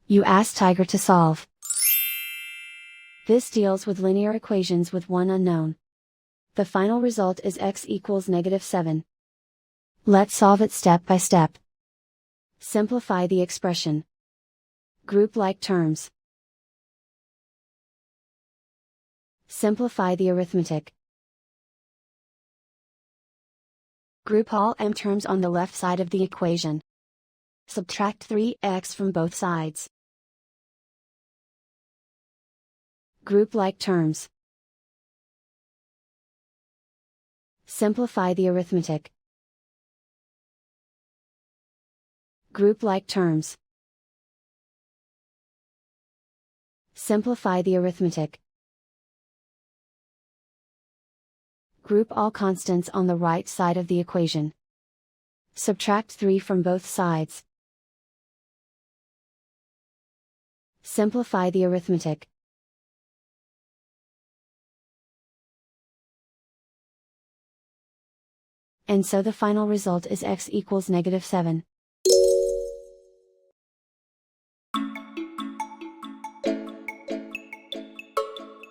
You ask Tiger to solve. This deals with linear equations with one unknown. The final result is x equals -7. Let's solve it step by step. Simplify the expression. Group like terms. Simplify the arithmetic. Group all m terms on the left side of the equation. Subtract 3x from both sides. Group like terms. Simplify the arithmetic. Group like terms. Simplify the arithmetic. Group all constants on the right side of the equation. Subtract 3 from both sides. Simplify the arithmetic. And so the final result is x equals -7.